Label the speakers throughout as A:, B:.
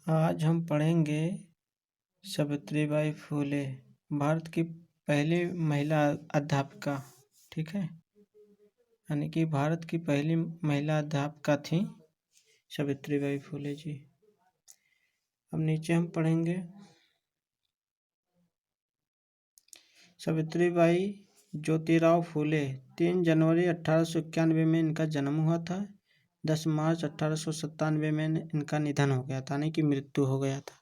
A: आज हम पढ़ेंगे सावित्रीबाई फुले, भारत की पहली महिला अध्यापिका। ठीक है, यानी कि भारत की पहली महिला अध्यापिका थी सावित्रीबाई फुले जी। अब नीचे हम पढ़ेंगे सावित्रीबाई ज्योतिराव फुले। 3 जनवरी 1891 में इनका जन्म हुआ था। 10 मार्च 1897 में इनका निधन हो गया था, यानी कि मृत्यु हो गया था।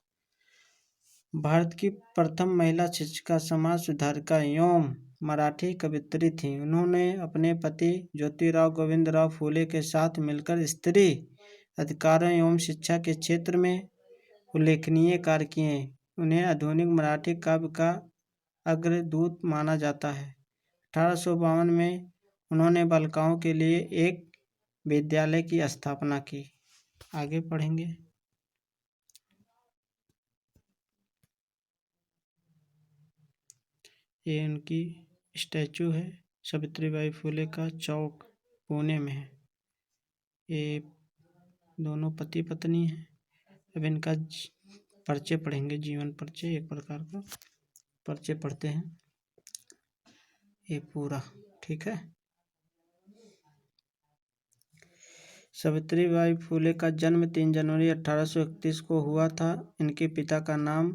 A: भारत की प्रथम महिला शिक्षिका, समाज सुधारिका एवं मराठी कवयित्री थीं। उन्होंने अपने पति ज्योतिराव गोविंदराव फुले के साथ मिलकर स्त्री अधिकारों एवं शिक्षा के क्षेत्र में उल्लेखनीय कार्य किए। उन्हें आधुनिक मराठी काव्य का अग्रदूत माना जाता है। 1852 में उन्होंने बालिकाओं के लिए एक विद्यालय की स्थापना की। आगे पढ़ेंगे। ये उनकी स्टैचू है, सावित्रीबाई फुले का चौक पुणे में है। ये दोनों पति पत्नी हैं। अब इनका परिचय पढ़ेंगे, जीवन परिचय, एक प्रकार का परिचय पढ़ते हैं ये पूरा। ठीक है। सावित्रीबाई फुले का जन्म 3 जनवरी 1831 को हुआ था। इनके पिता का नाम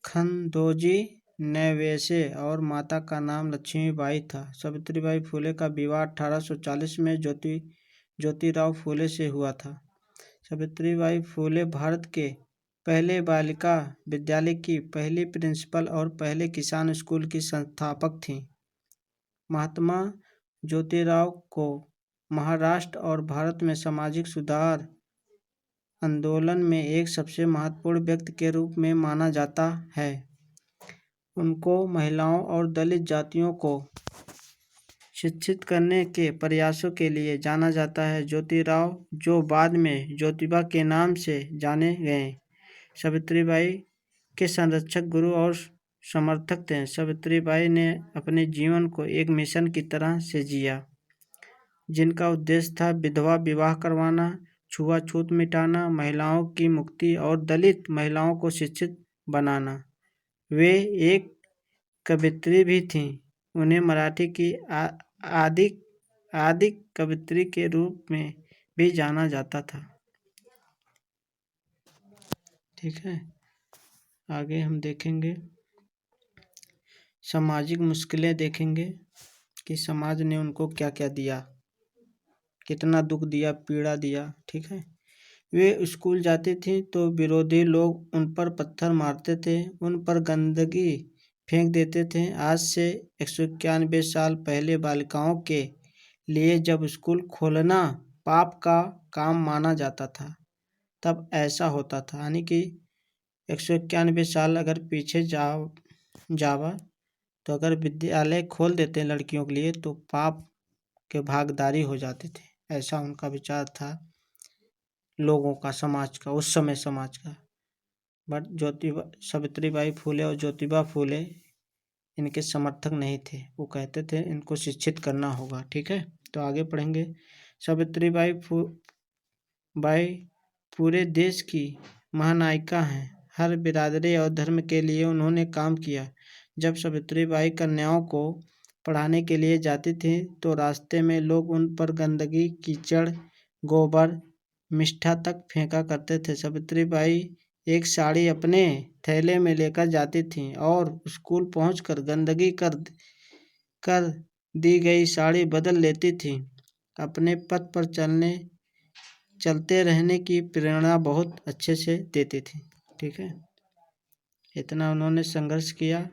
A: खंदोजी नैवेसे और माता का नाम लक्ष्मीबाई था। सावित्रीबाई फुले का विवाह 1840 में ज्योतिराव फुले से हुआ था। सावित्रीबाई फुले भारत के पहले बालिका विद्यालय की पहली प्रिंसिपल और पहले किसान स्कूल की संस्थापक थीं। महात्मा ज्योतिराव को महाराष्ट्र और भारत में सामाजिक सुधार आंदोलन में एक सबसे महत्वपूर्ण व्यक्ति के रूप में माना जाता है। उनको महिलाओं और दलित जातियों को शिक्षित करने के प्रयासों के लिए जाना जाता है। ज्योतिराव, जो बाद में ज्योतिबा के नाम से जाने गए, सावित्रीबाई के संरक्षक, गुरु और समर्थक थे। सावित्रीबाई ने अपने जीवन को एक मिशन की तरह से जिया, जिनका उद्देश्य था विधवा विवाह करवाना, छुआछूत मिटाना, महिलाओं की मुक्ति और दलित महिलाओं को शिक्षित बनाना। वे एक कवयित्री भी थीं। उन्हें मराठी की आदि कवयित्री के रूप में भी जाना जाता था। ठीक है। आगे हम देखेंगे सामाजिक मुश्किलें, देखेंगे कि समाज ने उनको क्या क्या दिया, कितना दुख दिया, पीड़ा दिया। ठीक है। वे स्कूल जाती थी तो विरोधी लोग उन पर पत्थर मारते थे, उन पर गंदगी फेंक देते थे। आज से 191 साल पहले बालिकाओं के लिए जब स्कूल खोलना पाप का काम माना जाता था, तब ऐसा होता था। यानी कि 191 साल अगर पीछे जावा तो अगर विद्यालय खोल देते हैं लड़कियों के लिए तो पाप के भागीदारी हो जाते थे। ऐसा उनका विचार था लोगों का, समाज का, उस समय समाज का। बट सावित्रीबाई फुले और ज्योतिबा फुले इनके समर्थक नहीं थे। वो कहते थे इनको शिक्षित करना होगा। ठीक है। तो आगे पढ़ेंगे। सावित्रीबाई पूरे देश की महानायिका हैं। हर बिरादरी और धर्म के लिए उन्होंने काम किया। जब सावित्रीबाई कन्याओं को पढ़ाने के लिए जाती थी तो रास्ते में लोग उन पर गंदगी, कीचड़, गोबर, मिष्ठा तक फेंका करते थे। सावित्रीबाई एक साड़ी अपने थैले में लेकर जाती थीं और स्कूल पहुंचकर गंदगी कर दी गई साड़ी बदल लेती थीं। अपने पथ पर चलते रहने की प्रेरणा बहुत अच्छे से देती थी। ठीक है। इतना उन्होंने संघर्ष किया,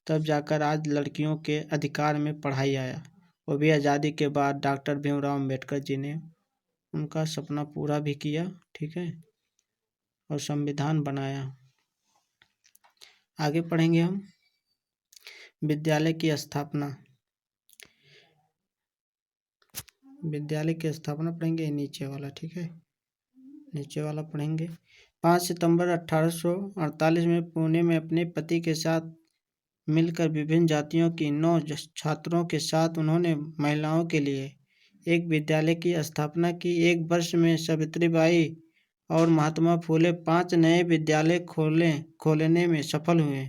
A: तब जाकर आज लड़कियों के अधिकार में पढ़ाई आया। वो भी आज़ादी के बाद डॉक्टर भीमराव अम्बेडकर जी ने उनका सपना पूरा भी किया। ठीक है। और संविधान बनाया। आगे पढ़ेंगे हम विद्यालय की स्थापना। विद्यालय की स्थापना पढ़ेंगे, नीचे वाला। ठीक है, नीचे वाला पढ़ेंगे। 5 सितंबर 1848 में पुणे में अपने पति के साथ मिलकर विभिन्न जातियों की 9 छात्रों के साथ उन्होंने महिलाओं के लिए एक विद्यालय की स्थापना की। एक वर्ष में सावित्रीबाई और महात्मा फुले 5 नए विद्यालय खोलने में सफल हुए।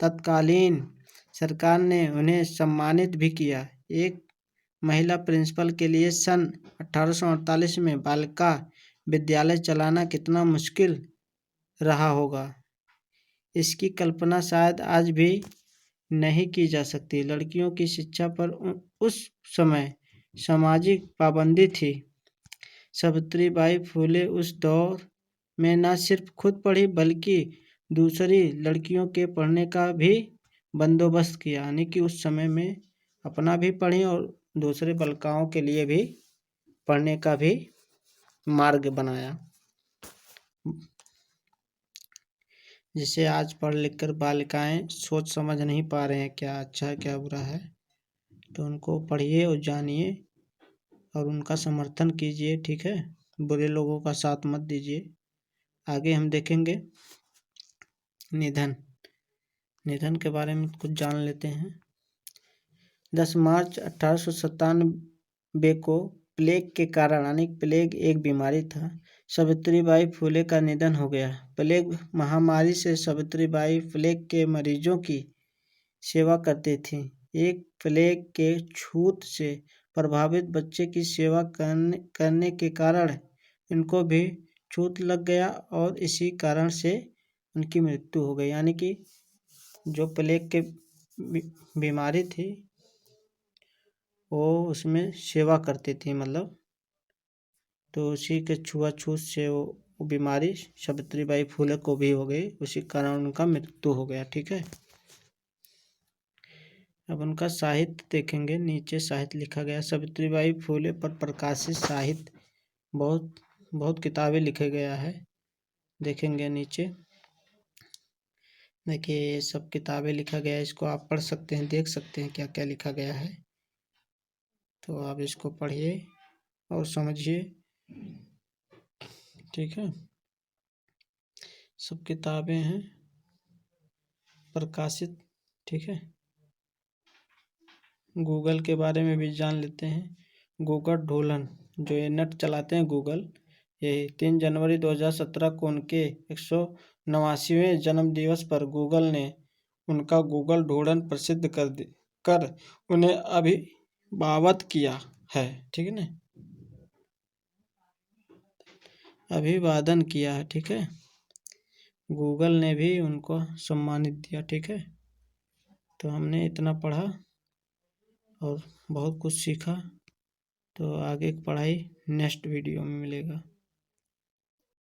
A: तत्कालीन सरकार ने उन्हें सम्मानित भी किया। एक महिला प्रिंसिपल के लिए सन 1848 में बालिका विद्यालय चलाना कितना मुश्किल रहा होगा, इसकी कल्पना शायद आज भी नहीं की जा सकती। लड़कियों की शिक्षा पर उस समय सामाजिक पाबंदी थी। सावित्रीबाई फुले उस दौर में न सिर्फ खुद पढ़ी बल्कि दूसरी लड़कियों के पढ़ने का भी बंदोबस्त किया, यानी कि उस समय में अपना भी पढ़ी और दूसरे बालिकाओं के लिए भी पढ़ने का भी मार्ग बनाया, जिसे आज पढ़ लिख कर बालिकाएं सोच समझ नहीं पा रहे हैं क्या अच्छा है क्या बुरा है। तो उनको पढ़िए और जानिए और उनका समर्थन कीजिए, ठीक है, बुरे लोगों का साथ मत दीजिए। आगे हम देखेंगे निधन के बारे में कुछ जान लेते हैं। 10 मार्च 1897 को प्लेग के कारण, यानी प्लेग एक बीमारी था, सावित्रीबाई फुले का निधन हो गया। प्लेग महामारी से सावित्रीबाई प्लेग के मरीजों की सेवा करती थी। एक प्लेग के छूत से प्रभावित बच्चे की सेवा करने के कारण इनको भी छूत लग गया और इसी कारण से उनकी मृत्यु हो गई। यानी कि जो प्लेग के बीमारी थी वो उसमें सेवा करती थी, मतलब तो उसी के छुआछूत से वो बीमारी सावित्रीबाई फुले को भी हो गई, उसी कारण उनका मृत्यु हो गया, ठीक है। अब उनका साहित्य देखेंगे। नीचे साहित्य लिखा गया। सावित्रीबाई फुले पर प्रकाशित साहित्य बहुत किताबें लिखे गया है। देखेंगे नीचे, देखिए ये सब किताबें लिखा गया है, इसको आप पढ़ सकते हैं, देख सकते हैं क्या क्या लिखा गया है। तो आप इसको पढ़िए और समझिए, ठीक है। सब किताबें हैं प्रकाशित, ठीक है। गूगल के बारे में भी जान लेते हैं। गूगल ढोलन, जो ये नेट चलाते हैं गूगल, ये 3 जनवरी 2017 को उनके 189वें जन्मदिवस पर गूगल ने उनका गूगल ढोलन प्रसिद्ध कर उन्हें अभिवादन किया है, ठीक है ना, अभिवादन किया है, ठीक है। गूगल ने भी उनको सम्मानित दिया, ठीक है। तो हमने इतना पढ़ा और बहुत कुछ सीखा। तो आगे की पढ़ाई नेक्स्ट वीडियो में मिलेगा।